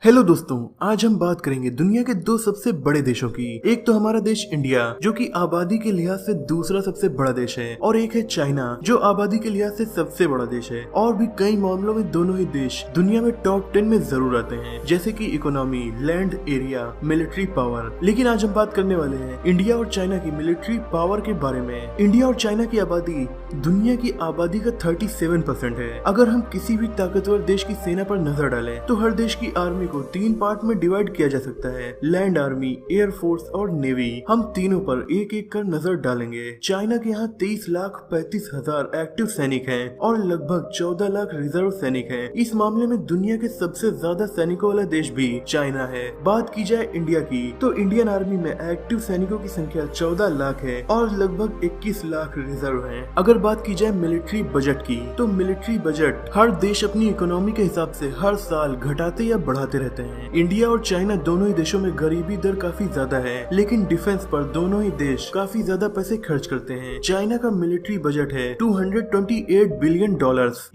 Hello दोस्तों, आज हम बात करेंगे दुनिया के दो सबसे बड़े देशों की। एक तो हमारा देश इंडिया, जो कि आबादी के लिहाज से दूसरा सबसे बड़ा देश है, और एक है चाइना, जो आबादी के लिहाज से सबसे बड़ा देश है। और भी कई मामलों में दोनों ही देश दुनिया में टॉप 10 में जरूर आते हैं, जैसे कि economy, land area, military power. लेकिन आज हम बात करने वाले हैं इंडिया और चाइना की मिलिट्री पावर के बारे में। इंडिया और चाइना की आबादी दुनिया की आबादी का 37% है। अगर हम किसी भी ताकतवर देश की सेना पर नजर डालें तो हर देश की आर्मी को 3 पार्ट में डिवाइड किया जा सकता है, लैंड आर्मी, एयर फोर्स और नेवी। हम तीनों पर एक एक कर नजर डालेंगे। चाइना के यहाँ 23,35,000 एक्टिव सैनिक हैं और लगभग 14 लाख रिजर्व सैनिक हैं। इस मामले में दुनिया के सबसे ज्यादा सैनिकों वाला देश भी चाइना है। बात की जाए इंडिया की तो इंडियन आर्मी में एक्टिव सैनिकों की संख्या 14 लाख है और लगभग 21 लाख रिजर्व है। अगर बात की जाए मिलिट्री बजट की तो मिलिट्री बजट हर देश अपनी इकोनॉमी के हिसाब से हर साल घटाते या बढ़ाते रहते हैं। इंडिया और चाइना दोनों ही देशों में गरीबी दर काफी ज्यादा है, लेकिन डिफेंस पर दोनों ही देश काफी ज्यादा पैसे खर्च करते हैं। चाइना का मिलिट्री बजट है $228 बिलियन,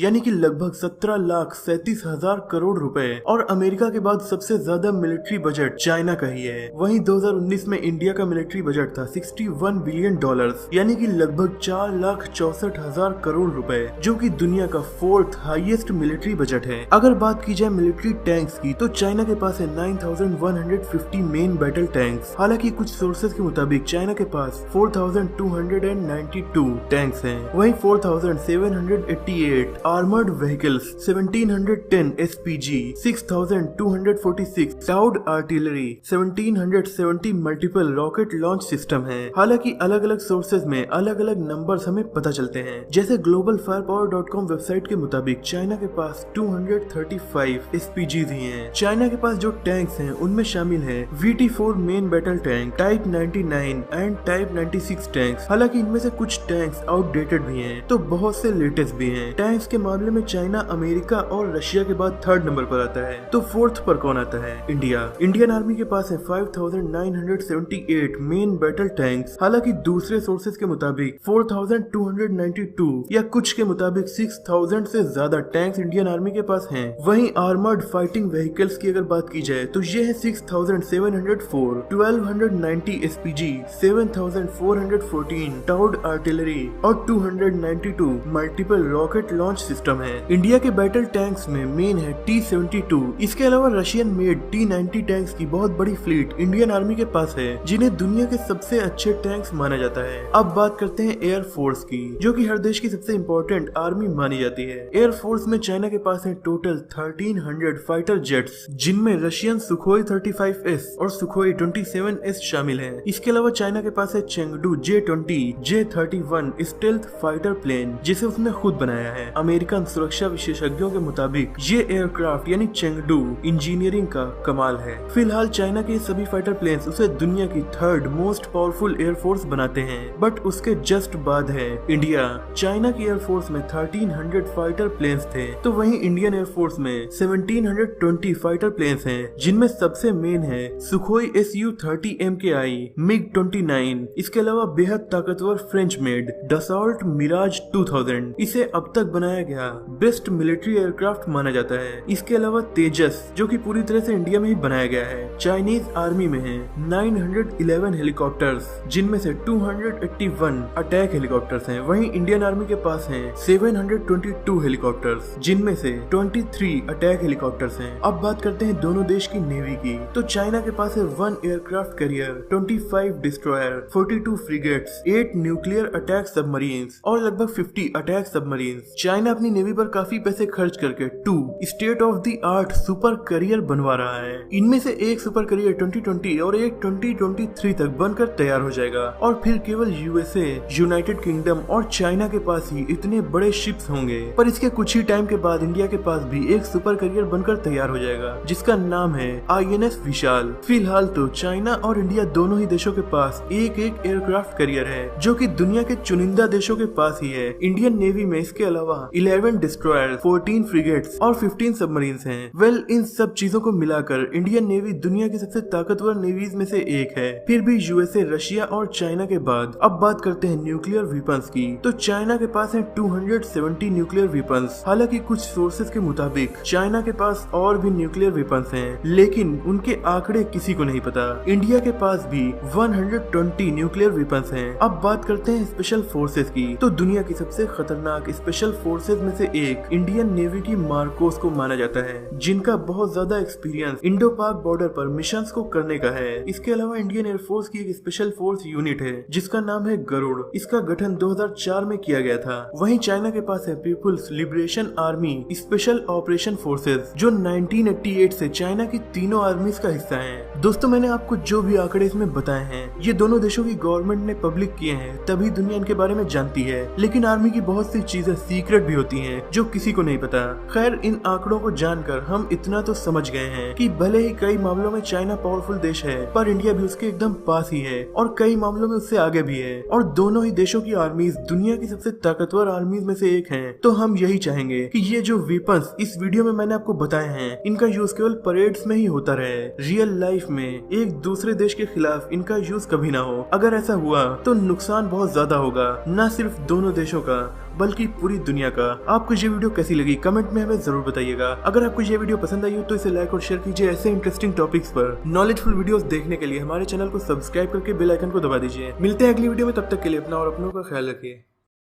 यानी कि लगभग 17,37,000 करोड़ रुपए, और अमेरिका के बाद सबसे ज्यादा मिलिट्री बजट चाइना का ही है। वहीं 2019 में इंडिया का मिलिट्री बजट था $61 बिलियन, यानी कि लगभग 4,64,000 करोड़ रुपए, जो कि दुनिया का 4th हाईएस्ट मिलिट्री बजट है। अगर बात की जाए मिलिट्री टैंक्स की तो चाइना के पास है 9,150 मेन बैटल टैंक्स। हालांकि कुछ सोर्सेज के मुताबिक चाइना के पास 4,292 टैंक्स हैं। वहीं 4,788 armoured vehicles, 1,710 SPG, 6,246 towed artillery, 1,770 multiple rocket launch system है। हालांकि अलग अलग सोर्सेज में अलग अलग नंबर्स हमें पता चलते हैं। जैसे globalfirepower.com वेबसाइट के मुताबिक चाइना के पास 235 एसपीजीज ही हैं। चाइना के पास जो टैंक्स हैं उनमें शामिल है VT4 main battle tank, type 99 and type 96 tanks. हालांकि इनमें से कुछ टैंक्स आउटडेटेड भी हैं तो बहुत से लेटेस्ट भी हैं। टैंक्स के मामले में चाइना अमेरिका और रशिया के बाद 3rd नंबर पर आता है। तो 4th पर कौन आता है? इंडिया। इंडियन आर्मी के पास है 5,978 मेन बैटल टैंक्स। हालांकि दूसरे सोर्सेज के मुताबिक 4,292 या कुछ के मुताबिक 6,000 से ज्यादा टैंक्स इंडियन आर्मी के पास हैं। वहीं आर्मर्ड फाइटिंग व्हीकल्स की अगर बात की जाए तो ये है 6,704, 1,290 एसपीजी, 7,414 टाउड आर्टिलरी और 292 मल्टीपल रॉकेट लॉन्च सिस्टम है। इंडिया के बैटल टैंक्स में मेन है T-72। इसके अलावा रशियन मेड T-90 टैंक्स की बहुत बड़ी फ्लीट इंडियन आर्मी के पास है, जिन्हें दुनिया के सबसे अच्छे टैंक्स माना जाता है। अब बात करते हैं एयर फोर्स की, जो कि हर देश की सबसे इम्पोर्टेंट आर्मी मानी जाती है। एयर फोर्स में चाइना के पास है टोटल 1,300 फाइटर जेट्स, जिनमें रशियन सुखोई 35S और सुखोई 27S शामिल हैं। इसके अलावा चाइना के पास है Chengdu J-20, J-31 stealth fighter plane, जिसे उसने खुद बनाया है। अमेरिकन सुरक्षा विशेषज्ञों के मुताबिक ये एयरक्राफ्ट यानी चेंगडू इंजीनियरिंग का कमाल है। फिलहाल चाइना के सभी फाइटर प्लेन्स उसे दुनिया की 3rd मोस्ट पावरफुल एयरफोर्स बनाते हैं, बट उसके जस्ट बाद है इंडिया। चाइना की एयरफोर्स में 1,300 फाइटर प्लेन्स थे, तो वहीं इंडियन एयरफोर्स में 1,720 फाइटर प्लेन्स हैं, जिनमें सबसे मेन है सुखोई Su-30 MKI, MiG-29। इसके अलावा बेहद ताकतवर फ्रेंच मेड डसॉल्ट मिराज 2000 इसे अब तक बनाया गया बेस्ट मिलिट्री एयरक्राफ्ट माना जाता है। इसके अलावा तेजस, जो कि पूरी तरह से इंडिया में ही बनाया गया है। चाइनीज आर्मी में है 911 हेलीकॉप्टर्स, जिनमें से 281 अटैक हेलीकॉप्टर्स हैं। वहीं इंडियन आर्मी के पास है 722 हेलीकॉप्टर्स, जिनमें से 23 अटैक हेलीकॉप्टर्स हैं। अब बात करते हैं दोनों देश की नेवी की। तो चाइना के पास है 1 aircraft carrier, 25 destroyer, 42 frigates, 8 nuclear attack submarines और लगभग 50 अटैक सबमरीन्स। चाइना अपनी नेवी पर काफी पैसे खर्च करके 2 state of the art super carrier बनवा रहा है। इनमें से एक सुपर कैरियर 2020 और एक 2023 तक बनकर तैयार हो जाएगा, और फिर केवल USA, यूनाइटेड किंगडम और चाइना के पास ही इतने बड़े शिप्स होंगे। पर इसके कुछ ही टाइम के बाद इंडिया के पास भी एक सुपर कैरियर बनकर तैयार हो जाएगा, जिसका नाम है INS विशाल। फिलहाल तो चाइना और इंडिया दोनों ही देशों के पास एक एक एयरक्राफ्ट कैरियर है, जो कि दुनिया के चुनिंदा देशों के पास ही है। इंडियन नेवी में इसके अलावा 11 डिस्ट्रॉयर, 14 फ्रिगेट्स और 15 सबमरीन्स हैं। वेल, इन सब चीजों को मिलाकर इंडियन नेवी दुनिया की सबसे ताकतवर नेवीज में से एक है, फिर भी USA, रशिया और चाइना के बाद। अब बात करते हैं न्यूक्लियर वेपन्स की। तो चाइना के पास है 270 न्यूक्लियर वेपन्स। हालांकि कुछ सोर्सेज के मुताबिक चाइना के पास और भी न्यूक्लियर न्यूक्लियर वेपन्स हैं, लेकिन उनके आंकड़े किसी को नहीं पता। इंडिया के पास भी 120 न्यूक्लियर वेपन्स हैं। अब बात करते हैं स्पेशल फोर्सेस की, तो दुनिया की सबसे खतरनाक स्पेशल फोर्सेस में से एक इंडियन नेवी की मार्कोस को माना जाता है, जिनका बहुत ज्यादा एक्सपीरियंस इंडो पाक बॉर्डर पर मिशंस को करने का है। इसके अलावा इंडियन एयरफोर्स की एक स्पेशल फोर्स यूनिट है जिसका नाम है गरुड़। इसका गठन 2004 में किया गया था। वहीं चाइना के पास है People's Liberation Army special operation forces, जो 1988 से चाइना की तीनों आर्मीज का हिस्सा है। दोस्तों, मैंने आपको जो भी आंकड़े इसमें बताए हैं, ये दोनों देशों की गवर्नमेंट ने पब्लिक किए हैं, तभी दुनिया इनके बारे में जानती है। लेकिन आर्मी की बहुत सी चीजें सीक्रेट भी होती हैं जो किसी को नहीं पता। खैर, इन आंकड़ों को जानकर हम इतना तो समझ गए हैं कि भले ही कई मामलों में चाइना पावरफुल देश है, पर इंडिया भी उसके एकदम पास ही है और कई मामलों में उससे आगे भी है। और दोनों ही देशों की आर्मीज दुनिया की सबसे ताकतवर आर्मीज में से एक है। तो हम यही चाहेंगे कि ये जो वेपन्स इस वीडियो में मैंने आपको बताए हैं, इनका यूज केवल परेड्स में ही होता रहे। रियल लाइफ में एक दूसरे देश के खिलाफ इनका यूज कभी ना हो। अगर ऐसा हुआ तो नुकसान बहुत ज्यादा होगा, न सिर्फ दोनों देशों का बल्कि पूरी दुनिया का। आपको ये वीडियो कैसी लगी कमेंट में हमें जरूर बताइएगा। अगर आपको ये वीडियो पसंद आई हो तो इसे लाइक और शेयर कीजिए। ऐसे इंटरेस्टिंग टॉपिक्स पर नॉलेजफुल वीडियोस देखने के लिए हमारे चैनल को सब्सक्राइब करके बेल आइकन को दबा दीजिए। मिलते हैं अगली वीडियो में, तब तक के लिए अपना और अपनों का ख्याल रखिए।